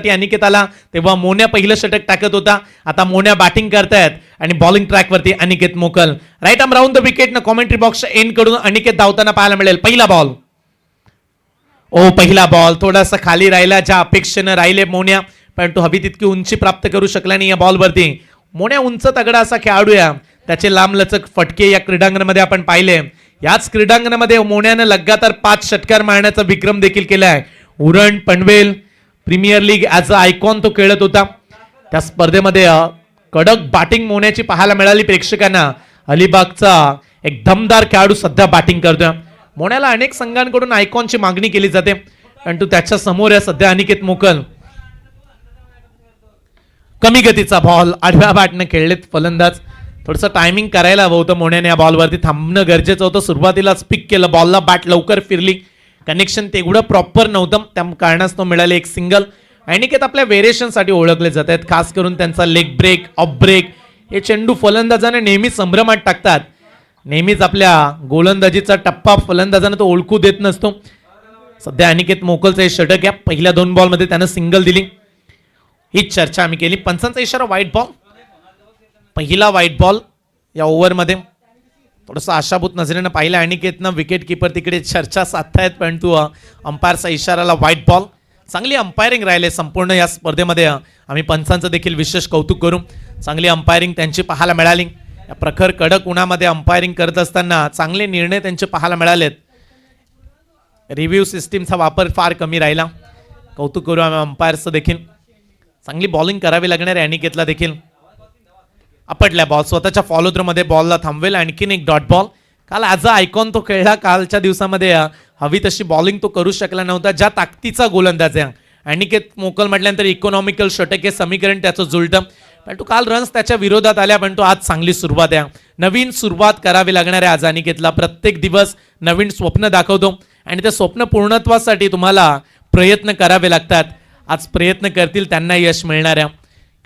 अनिकेत आला तेव्हा मोन्या पहिलं षटक टाकत होता. आता मोन्या बॅटिंग करतायत आणि बॉलिंग ट्रॅक वरती Aniket Mokal. Right arm round the wicket न कॉमेंट्री बॉक्स एंड कडून अनिकेत धावताना पाहायला मिळेल. पहिला बॉल, पहिला बॉल थोडासा खाली राहिला, ज्या अपेक्षेनं राहिले मोन्या, परंतु हवी तितकी उंची प्राप्त करू शकला नाही या बॉलवरती. मोन्या उंच तगडा असा खेळाडूया, त्याचे लांबलचक फटके या क्रीडांगणामध्ये आपण पाहिले. याच क्रीडांगणामध्ये मोन्यानं लगातार 5 षटकार मारण्याचा विक्रम देखील केलाय. Uran, Panvel, premier league as an icon तो खेळत होता. त्या स्पर्धेमध्ये कडक बॅटिंग मोन्याची पाहायला मिळाली प्रेक्षकांना. अलिबागचा एक दमदार खेळाडू सध्या बॅटिंग करतोय. मोन्याला अनेक संघांकडून आयकॉनची मागणी केली जाते, परंतु त्याच्या समोर आहे सध्या अनिकेत मोकल. कमी गतीचा बॉल आडव्या बॅटने खेळलेत फलंदाज. थोडंसं टायमिंग करायला हवं होतं मोन्याने, या बॉलवरती थांबणं गरजेचं होतं. सुरुवातीलाच पिक केलं, बॉलला बॅट लवकर फिरली, कनेक्शन तेवढं प्रॉपर नव्हतं, त्या कारणास्तव मिळाले एक सिंगल. अनिकेत आपल्या व्हेरिएशनसाठी ओळखले जात आहेत, खास करून त्यांचा लेग ब्रेक, ऑफ ब्रेक हे चेंडू फलंदाजाने नेहमीच संभ्रमात टाकतात. नेहमीच आपल्या गोलंदाजीचा टप्पा फलंदाजाने तो ओळखू देत नसतो. सध्या अनिकेत मोकलचं हे षटक या पहिल्या 2 बॉलमध्ये त्यानं सिंगल दिली. हीच चर्चा आम्ही केली. पंचांचा इशारा व्हाईट बॉल, पहिला व्हाईट बॉल या ओव्हरमध्ये. थोडंसं आशाभूत नजरेनं पाहिलं अनिकेतनं. विकेट किपर तिकडे चर्चा साधतायत, परंतु अंपायरचा इशाराला व्हाईट बॉल. चांगली अंपायरिंग राहिले संपूर्ण या स्पर्धेमध्ये. आम्ही पंचांचं देखील विशेष कौतुक करू. चांगली अंपायरिंग त्यांची पाहायला मिळाली. या प्रखर कडक उन्हामध्ये अंपायरिंग करत असताना चांगले निर्णय त्यांचे पाहायला मिळालेत. रिव्ह्यू सिस्टीमचा वापर फार कमी राहिला. कौतुक करू आम्ही अंपायरचं देखील. चांगली बॉलिंग करावी लागणार आहे अनिकेतला देखील. आपटल्या बॉल स्वतःच्या फॉलो थ्रू मध्ये बॉलला थांबवेल. आणखीन एक डॉट बॉल. काल ॲज अ आयकॉन तो खेळला. कालच्या दिवसामध्ये हवी तशी बॉलिंग तो करू शकला नव्हता. ज्या ताकदीचा गोलंदाज आहे अनिकेत मोकल म्हटल्यानंतर इकॉनॉमिकल षटक हे समीकरण त्याचं जुळतं, परंतु काल रन्स त्याच्या विरोधात आल्या, परंतु आज चांगली सुरुवात आहे. नवीन सुरुवात करावी लागणार आहे आज अनिकेतला. प्रत्येक दिवस नवीन स्वप्न दाखवतो आणि ते स्वप्न पूर्णत्वासाठी तुम्हाला प्रयत्न करावे लागतात. आज प्रयत्न करतील त्यांना यश मिळणार आहे,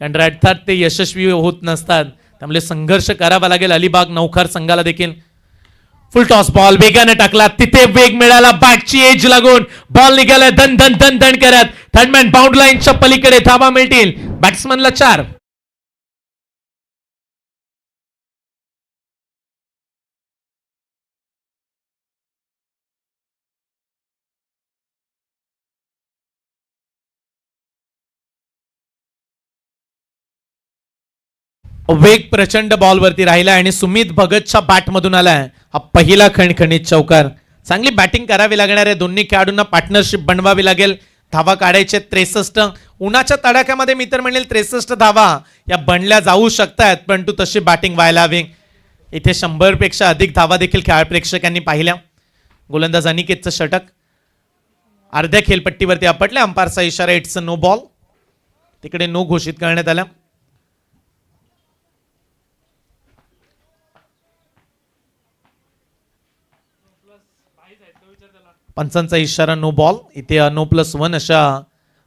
कारण अर्थात ते यशस्वी होत नसतात, त्यामुळे संघर्ष करावा लागेल. अलिबाग नौखार संघाला देखील. फुल टॉस बॉल वेगाने टाकला, तिथे वेग मिळाला, बॅटची एज लागून बॉल निघाला धन धन धन धन करत. थर्डमॅन बाउंड लाईनच्या पलीकडे धावा मिळतील. बॅट्समनला 4. वेग प्रचंड बॉलवरती राहिला आणि सुमित भगतच्या बॅटमधून आलाय हा पहिला खणखणीत चौकार. चांगली बॅटिंग करावी लागणार आहे. दोन्ही खेळाडूंना पार्टनरशिप बनवावी लागेल. धावा काढायचे 63. उन्हाच्या तडाख्यामध्ये मी तर म्हणेल 63 धावा या बनल्या जाऊ शकतात, परंतु तशी बॅटिंग व्हायला हवी. इथे 100 पेक्षा अधिक धावा देखील खेळ प्रेक्षकांनी पाहिल्या. गोलंदाज अनिकेतचं षटक अर्ध्या खेळपट्टीवरती आपटले. अंपायरचा इशारा इट्स नो बॉल. तिकडे नो घोषित करण्यात आला. पंचांचा इशारा नो बॉल. इथे नो +1 अशा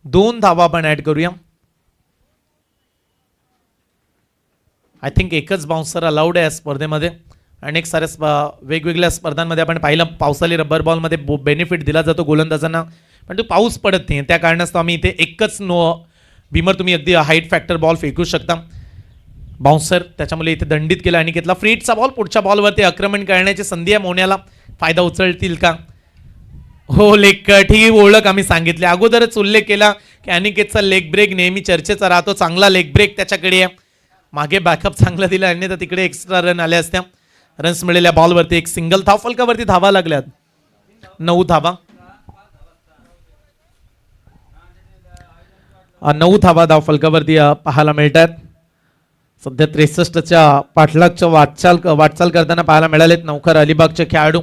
2 धावा आपण ऍड करूया. आय थिंक एकच बाउन्सर अलाउड आहे या स्पर्धेमध्ये. अनेक साऱ्या वेगवेगळ्या स्पर्धांमध्ये आपण पाहिलं पावसाळी रबर बॉलमध्ये बेनिफिट दिला जातो गोलंदाजांना, पण तो पाऊस पडत नाही, त्या कारणास्तव आम्ही इथे एकच नो बीमर तुम्ही अगदी हाईट फॅक्टर बॉल फेकू शकता. बाउन्सर त्याच्यामुळे इथे दंडित केला अनिकेतला. फ्रीटचा बॉल. पुढच्या बॉलवरती आक्रमण करण्याची संधी आहे मोन्याला. फायदा उचलतील का? हो, लेग कट ही ओळख आम्ही सांगितली अगोदरच. उल्लेख केला की अनिकेतचा लेग ब्रेक नेहमी चर्चेचा राहतो. चांगला लेग ब्रेक त्याच्याकडे आहे. मागे बॅकअप चांगला दिला आणि तर तिकडे एक्स्ट्रा रन आले असत्या. रन्स मिळालेल्या बॉलवरती एक सिंगल. धाव फलकावरती धावा लागल्यात 9 धावा. 9 धावा धाव फलकावरती पाहायला मिळतात. सध्या 63च्या पाठलागच्या वाटचाल करताना पाहायला मिळालेत नौखार अलिबागचे खेळाडू.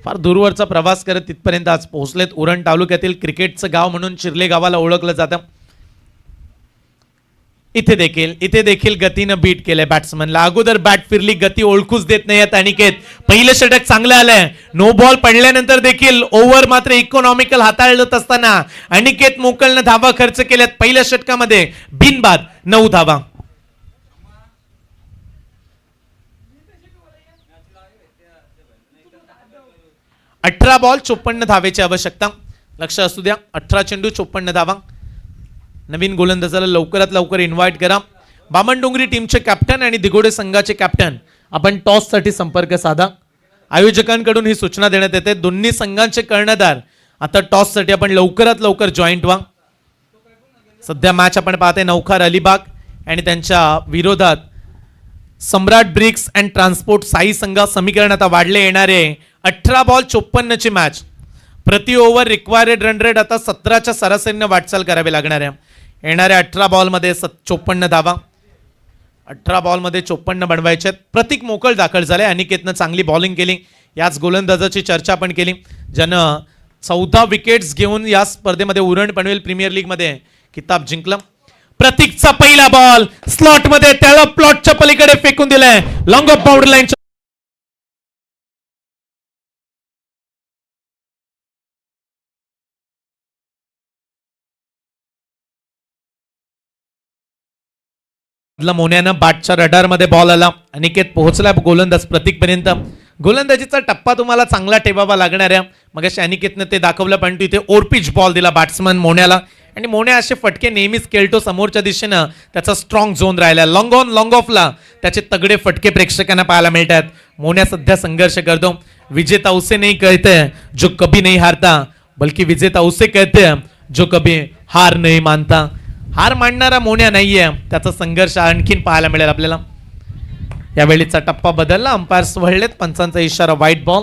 फार दूरवरचा प्रवास करत तिथपर्यंत आज पोहोचलेत. उरण तालुक्यातील क्रिकेटचं गाव म्हणून चिर्ले गावाला ओळखलं जातं. इथे देखील गतीनं बीट केलंय बॅट्समनला. अगोदर बॅट फिरली, गती ओळखूच देत नाहीत अनिकेत. पहिलं षटक चांगलं आलंय. नो बॉल पडल्यानंतर देखील ओव्हर मात्र इकॉनॉमिकल हाताळत असताना अनिकेत मोकलनं धावा खर्च केल्यात. पहिल्या षटकामध्ये बिनबाद 9 धावा. 18 बॉल 54 धावेची आवश्यकता. लक्ष असू द्या, 18 चेंडू 54 धावा. नवीन गोलंदाजाला लवकरात लवकर इन्व्हाइट करा. बामणडोंगरी टीमचे कॅप्टन आणि दिघोडे संघाचे कॅप्टन आपण टॉससाठी संपर्क साधा. आयोजकांकडून ही सूचना देण्यात येते, दोन्ही संघांचे कर्णधार आता टॉससाठी आपण लवकरात लवकर जॉईंट व्हा. सध्या मॅच आपण पाहते नौखार अलिबाग आणि त्यांच्या विरोधात सम्राट ब्रिक्स अँड ट्रान्सपोर्ट साई संघ. समीकरण आता वाढले येणारे 18 बॉल 54 ची मॅच. प्रति ओव्हर रिक्वायर्ड रन रेट आता 17च्या सरासरीने वाटचाल करावी लागणार आहे. येणाऱ्या 18 बॉलमध्ये 54 धावा, 18 बॉलमध्ये 54 बनवायचे. प्रतीक मोकळ दाखल झाले. अनिकेतनं चांगली बॉलिंग केली. याच गोलंदाजाची चर्चा आपण केली ज्यानं 14 विकेट्स घेऊन या स्पर्धेमध्ये उरण पनवेल प्रीमियर लीग मध्ये किताब जिंकला. प्रतीकचा पहिला बॉल स्लॉट मध्ये, त्याला प्लॉटच्या पलीकडे फेकून दिलाय. लॉंग ऑफ बाउंड्री लाईन मोन्यानं बॅटच्या रडारमध्ये बॉल आला. अनिकेत पोहोचला गोलंदाज प्रतीक पर्यंत. गोलंदाजीचा टप्पा तुम्हाला चांगला ठेवावा लागणार आहे. मग अशा अनिकेतनं ते दाखवलं, पण तिथे ओरपिच बॉल दिला बॅट्समन मोन्याला आणि मोन्या असे फटके नेहमीच खेळतो समोरच्या दिशेनं. त्याचा स्ट्रॉंग झोन राहिला. लॉंग ऑन लॉंग ऑफला त्याचे तगडे फटके प्रेक्षकांना पाहायला मिळतात. मोन्या सध्या संघर्ष करतो. विजेता उसे नहीं कहते जो कभी नहीं हारता, बल्कि विजेता उसे कहते जो कभी हार नहीं मानता. हार मानणारा मोन्या नाहीये. त्याचा संघर्ष आणखीन पाहायला मिळेल आपल्याला. यावेळीचा टप्पा बदलला. अंपायर्स वळलेत. पंचांचा इशारा व्हाईट बॉल.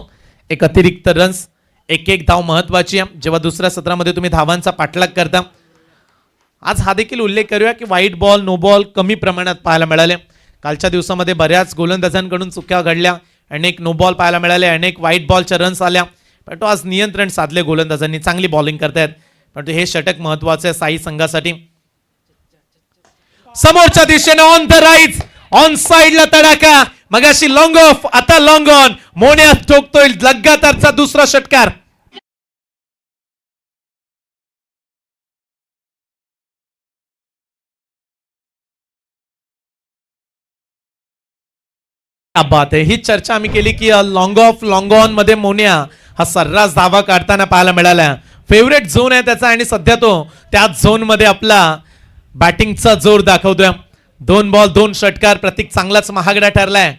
एक अतिरिक्त रन्स, एक एक धाव महत्वाची आहे जेव्हा दुसऱ्या सत्रामध्ये तुम्ही धावांचा पाठलाग करता. आज हा देखील उल्लेख करूया की व्हाईट बॉल नो बॉल कमी प्रमाणात पाहायला मिळाले. कालच्या दिवसामध्ये बऱ्याच गोलंदाजांकडून चुक्या घडल्या. अनेक नो बॉल पाहायला मिळाले. अनेक व्हाईट बॉलच्या रन्स आल्या. पण तो आज नियंत्रण साधले गोलंदाजांनी. चांगली बॉलिंग करतायत. पण हे षटक महत्वाचं आहे साई संघासाठी. समोरच्या दिशेने ऑन द राईज ऑन साइडला तडाखा. मगाशी लॉंग ऑफ, आता लॉंग ऑन. मोन्या ठोकतोय लगातारचा दुसरा षटकार. बात आहे. ही चर्चा आम्ही केली की लॉंग ऑफ लॉंग ऑन मध्ये मोन्या हा सर्रास धावा काढताना पाहायला मिळाला. फेवरेट झोन आहे त्याचा आणि सध्या तो त्याच झोन मध्ये आपला बॅटिंगचा जोर दाखवतोय. 2 बॉल 2 षटकार. प्रतीक चांगलाच महागडा ठरलाय.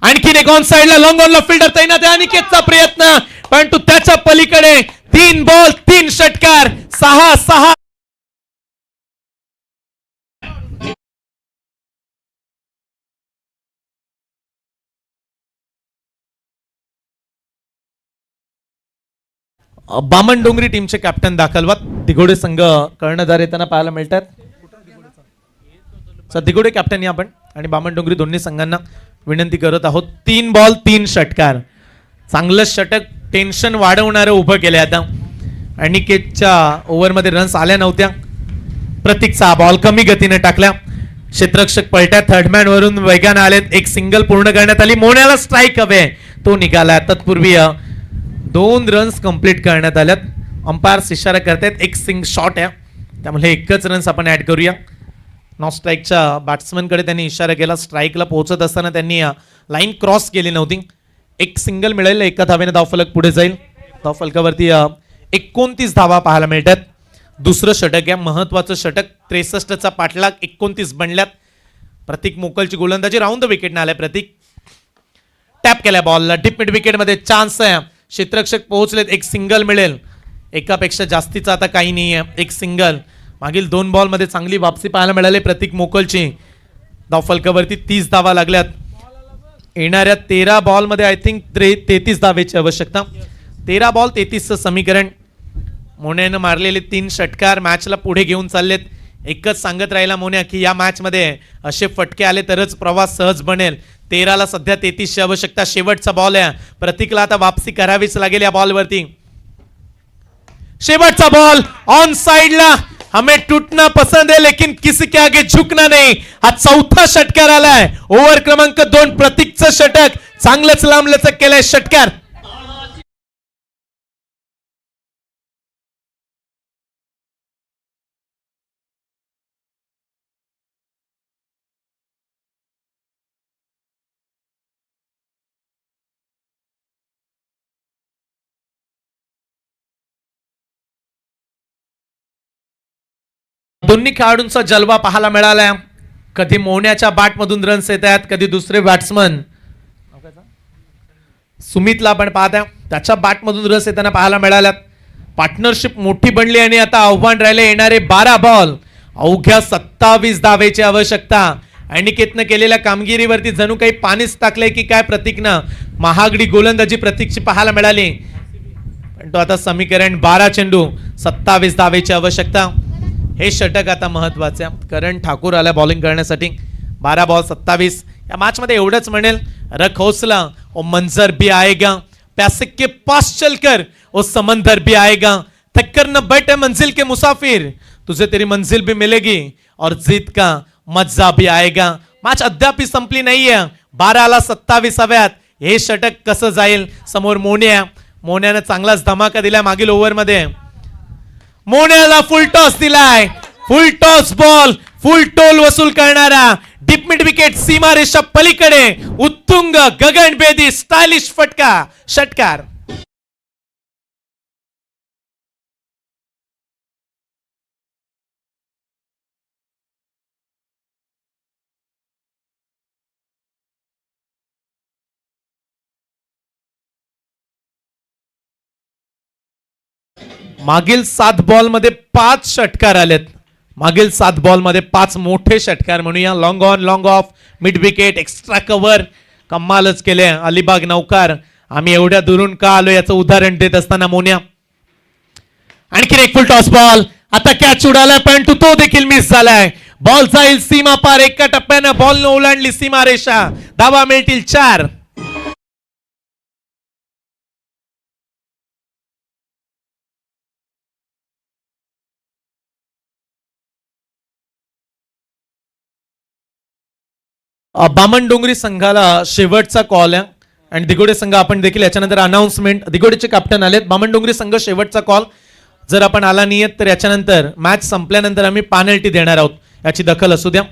आणखीन एक ऑन साइडला लॉंग ऑनला फिल्डर तैनात आहे. अनिकेतचा प्रयत्न, परंतु त्याच्या पलीकडे 3 बॉल 3 षटकार. 6-6. बामणडोंगरी टीमचे कॅप्टन दाखल व्हात. दिघोडे संघ कर्णधार येताना पाहायला मिळतात. दिघोडे कॅप्टन या आपण आणि बामणडोंगरी दोन्ही संघांना विनंती करत आहोत. 3 बॉल 3 षटकार. चांगलं षटक टेन्शन वाढवणारं उभं केलं. आता अनिकेतच्या ओव्हरमध्ये रन्स आल्या नव्हत्या. प्रतीकचा बॉल कमी गतीने टाकला. क्षेत्ररक्षक पलट्या थर्डमॅन वरून वेगाने आलेत. एक सिंगल पूर्ण करण्यात आली. मोन्याला स्ट्राईक हवे, तो निघाला. तत्पूर्वी 2 रन्स कंप्लीट करण्यात आल्यात. अंपायर्स इशारा करतायत एक शॉट आहे, त्यामुळे एकच रन्स आपण ऍड करूया. नॉन स्ट्राईकच्या बॅट्समनकडे त्यांनी इशारा केला. स्ट्राईकला पोहोचत असताना त्यांनी लाईन क्रॉस केली नव्हती. एक सिंगल मिळेल. एका धावेने धावफलक पुढे जाईल. धावफलकावरती 29 धावा पाहायला मिळतात. दुसरं षटक आहे, महत्वाचं षटक. 63चा पाठलाग 29 बनल्यात. प्रतीक मोकलची गोलंदाजी राऊंड द विकेटने आलाय. प्रतीक टॅप केलाय बॉलला. डीप मिड विकेट मध्ये चान्स आहे. क्षेत्ररक्षक पोहोचलेत. एक सिंगल मिळेल. एकापेक्षा जास्तीचा आता काही नाहीये. एक सिंगल. मागील 2 बॉल मध्ये चांगली वापसी पाहायला मिळाली प्रतीक मोकलची. धावफलकावरती 30 धावा लागल्यात. येणाऱ्या 13 बॉल मध्ये आय थिंक 33 धावेची आवश्यकता. 13 बॉल 33चं समीकरण. मोन्यानं मारलेले 3 षटकार मॅचला पुढे घेऊन चाललेत. एकच सांगत राहिला मोन्या की या मॅच मध्ये असे फटके आले तरच प्रवास सहज बनेल. 13ला सध्या 33ची आवश्यकता. शेवटचा बॉल आहे. प्रतीकला आता वापसी करावीच लागेल या बॉलवरती. शेवटचा बॉल ऑन साइडला. हमें टूटना पसंद है लेकिन किसी के आगे झुकना नहीं. हा 4था षटकार आलाय. ओव्हर क्रमांक 2 प्रतीकचं षटक. चांगलंच लांबलचक केलंय षटकार. दोन्ही खेळाडूंचा जलवा पाहायला मिळाला. कधी मोहण्याच्या बॅटमधून रन्स येत आहेत, कधी दुसरे बॅट्समन सुमितला आपण पाहता त्याच्या बॅटमधून रस येताना पाहायला मिळाल्यात. पार्टनरशिप मोठी बनली आणि आता आव्हान राहिले येणारे 12 बॉल, अवघ्या 27 धावेची आवश्यकता. अनिकेतनं केलेल्या कामगिरीवरती जणू काही पाणीच टाकलंय की काय प्रतीकनं महागडी गोलंदाजी प्रतीकची पाहायला मिळाली. पण तो आता समीकरण 12 चेंडू 27 धावेची आवश्यकता. हे षटक आता महत्वाचे. करण ठाकूर आला बॉलिंग करण्यासाठी. 12 बॉल 27. या मॅच मध्ये एवढंच म्हणेल, रख हौसला ओ मंजर भी आएगा, प्यासे के पास चलकर ओ समंदर भी आएगा, थक कर न बैठे मंजिल के मुसाफिर, तुझे तेरी मंजिल भी मिलेगी और जीत का मजा भी आएगा. मॅच अद्याप संपली नाहीये. 12ला 27 हव्यात. हे षटक कसं जाईल. समोर मोन्यानं चांगलाच धमाका दिला मागील ओव्हर मध्ये. मोन्याला फुल टॉस दिलाय. फुल टॉस बॉल, फुल टोल वसूल करणारा डीप मिड विकेट सीमारेषा पलीकडे उत्तुंग गगनभेदी स्टायलिश षटकार. मागील 7 बॉल मध्ये 5 षटकार आलेत. मागील 7 बॉल मध्ये 5 मोठे षटकार म्हणूया. Long on long off, mid wicket, extra cover, कमालच केले. अलिबाग नौकार आम्ही एवढ्या दुरून का आलो याचं उदाहरण देत असताना मोन्या. आणखी एक फुल टॉस बॉल. आता कॅच उडालाय पण तो देखील मिस झालाय. बॉल जाईल सीमा पार. एका टप्प्यानं बॉल न ओलांडली सीमा रेषा. धावा मिळतील 4. बामणडोंगरी संघाला शेवटचा कॉल आहे आणि दिगोडे संघ आपण देखील याच्यानंतर अनाउन्समेंट. दिगोडेचे कॅप्टन आलेत. बामणडोंगरी संघ शेवटचा कॉल. जर आपण आला नाहीयेत तर याच्यानंतर मॅच संपल्यानंतर आम्ही पेनल्टी देणार आहोत. याची दखल असू द्या.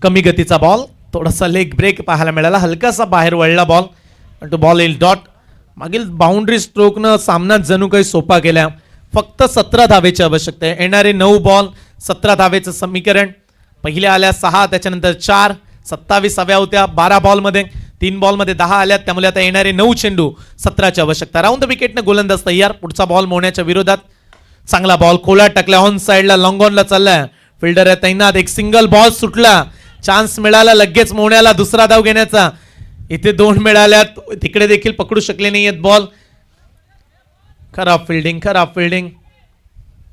कमी गतीचा बॉल, थोडासा लेग ब्रेक पाहायला मिळाला. हलकासा बाहेर वळला बॉल पण तो बॉल येईल डॉट. मागील बाउंड्री स्ट्रोकनं सामना जणू काही सोपा केला. फक्त 17 धावेची आवश्यकता आहे. येणारे 9 बॉल 17 धावेचं समीकरण. पहिल्या आल्या 6, त्याच्यानंतर 4, 27 हव्या होत्या. 12 बॉल मध्ये 3 बॉल मध्ये 10 आल्यात. त्यामुळे आता येणारे 9 चेंडू 17ची आवश्यकता. राऊंड द विकेटनं गोलंदाज तयार. पुढचा बॉल मोहण्याच्या विरोधात. चांगला बॉल खोलात टाकला. ऑन साइडला लॉंग ऑनला चाललाय. फिल्डर आहे तैनात. एक सिंगल बॉल सुटला. चान्स मिळाला लगेच मोहण्याला दुसरा धाव घेण्याचा. इथे 2 मिळाल्यात. तिकडे देखील पकडू शकले नाहीयेत बॉल. खराब फिल्डिंग.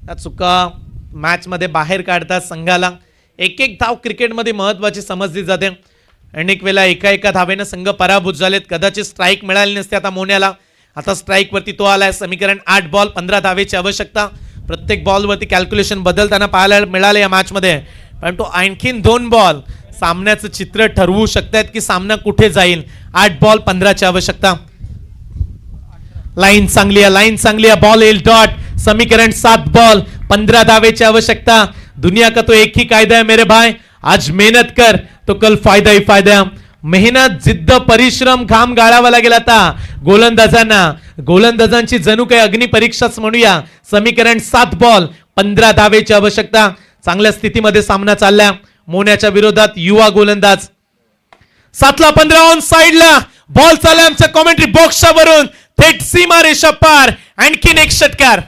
त्या चुका मॅच मध्ये बाहेर काढतात संघाला. एक धाव क्रिकेटमध्ये महत्वाची समजली जाते. अनेक वेळा एका धावेनं संघ पराभूत झालेत. कदाचित स्ट्राईक मिळाली नसते आता मोन्याला. आता स्ट्राईक वरती तो आलाय. समीकरण 8 बॉल 15 धावेची आवश्यकता. प्रत्येक बॉल वरती कॅल्क्युलेशन बदलताना पाहायला मिळाले या मॅच मध्ये. पण तो आणखीन 2 बॉल सामन्याचं चित्र ठरवू शकतात की सामना कुठे जाईल. 8 बॉल 15ची आवश्यकता. लाईन चांगली आहे. बॉल येईल डॉट. समीकरण 7 बॉल 15 धावेची आवश्यकता. दुनिया का तो एक ही कायदा है मेरे भाई, आज मेहनत कर तो कल फायदा ही फायदा. मेहनत, जिद्द, परिश्रम, घाम गाळावा लागेल आता गोलंदाजांना. गोलंदाजांची जणू काही अग्नी परीक्षाच म्हणूया. समीकरण 7 बॉल 15 धावेची आवश्यकता. चांगल्या स्थितीमध्ये सामना चालला मोन्याच्या विरोधात. युवा गोलंदाज. 7ला 15 ऑन साइडला बॉल चालला आमच्या कॉमेंट्री बॉक्सच्या वरून थेट सीमा रेषा पार. आणखीन एक षटकार.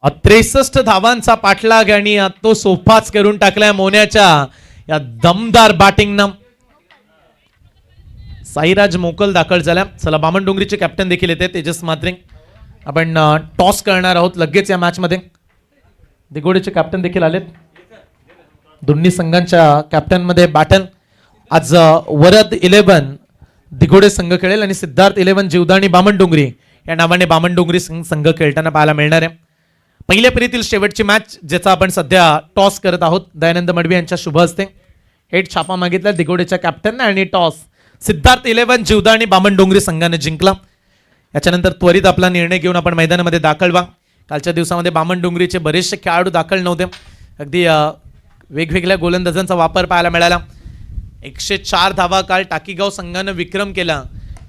हा 63 धावांचा पाठलाग आणि तो सोफाच करून टाकलाय मोन्याच्या या दमदार बॅटिंगनं. साईराज मोकल दाखल झाला. चला बामणडोंगरीचे कॅप्टन देखील येते तेजस म्हात्रे. आपण टॉस करणार आहोत लगेच या मॅच मध्ये. दिगोडेचे कॅप्टन देखील आलेत. दोन्ही संघांच्या कॅप्टन मध्ये बॅटल. आज वरद 11 दिगोडे संघ खेळेल आणि सिद्धार्थ 11 जीवदानी बामणडोंगरी या नावाने बामणडोंगरी संघ खेळताना पाहायला मिळणार आहे. पहिल्या फेरीतील शेवटची मॅच ज्याचा आपण सध्या टॉस करत आहोत. दयानंद मडवी यांच्या शुभ हस्ते हेड छापा मागितला दिगोडेच्या कॅप्टन आणि टॉस सिद्धार्थ 11 जीवदानी बामणडोंगरी संघाने जिंकला. याच्यानंतर त्वरित आपला निर्णय घेऊन आपण मैदानामध्ये दाखल व्हा. कालच्या दिवसामध्ये बामणडोंगरीचे बरेचसे खेळाडू दाखल नव्हते. अगदी वेगवेगळ्या गोलंदाजांचा वापर पाहायला मिळाला. 104 धावा काल टाकीगाव संघानं विक्रम केला.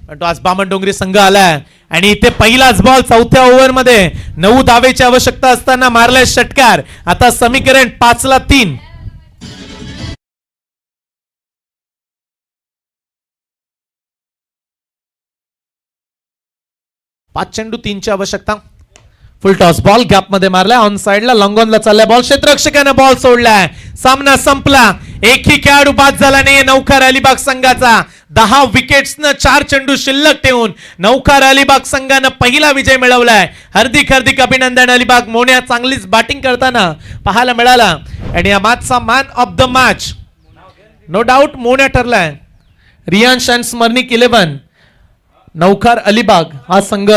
पण तो आज बामणडोंगरी संघ आलाय आणि इथे पहिलाच बॉल 4थ्या ओव्हरमध्ये 9 धावेची आवश्यकता असताना मारलाय षटकार. आता समीकरण 5-3. 5 चेंडू 3ची आवश्यकता. फुल टॉस बॉल गॅप मध्ये मारलाय. ऑन साइडला लॉंग ऑनला चाललाय बॉल. क्षेत्ररक्षकाने बॉल सोडलाय. सामना संपला. एकही खेळाडू बाद झाला नाही नौखार अलिबाग संघाचा. 10 विकेट्सनं 4 चेंडू शिल्लक ठेवून नौखार अलिबाग संघानं पहिला विजय मिळवलाय. हार्दिक हार्दिक अभिनंदन. अलिबाग मोन्या चांगलीच बॅटिंग करताना पाहायला मिळाला आणि या मॅचचा man of the match no doubt Monya ठरलाय. रियान्श अँड स्मरणिक 11 नौखार अलिबाग हा संघ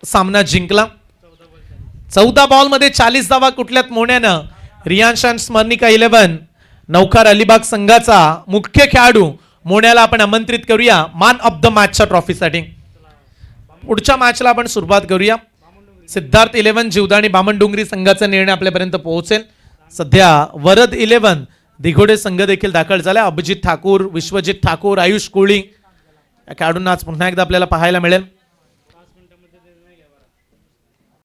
सामना जिंकला. 14 बॉल मध्ये 40 धावा कुठल्यात मोन्यानं. रियान्श अँड स्मरणिका 11 नौखार अलिबाग संघाचा मुख्य खेळाडू मोन्याला आपण आमंत्रित करूया मॅन ऑफ द मॅचच्या ट्रॉफीसाठी. पुढच्या मॅचला आपण सुरुवात करूया. सिद्धार्थ 11 जीवदानी बामणडोंगरी संघाचा निर्णय आपल्यापर्यंत पोहोचेल. सध्या वरद 11 दिघोडे संघ देखील दाखल झाला. अभिजित ठाकूर, विश्वजित ठाकूर, आयुष कोळी या खेळाडूंना आज पुन्हा एकदा आपल्याला पाहायला मिळेल.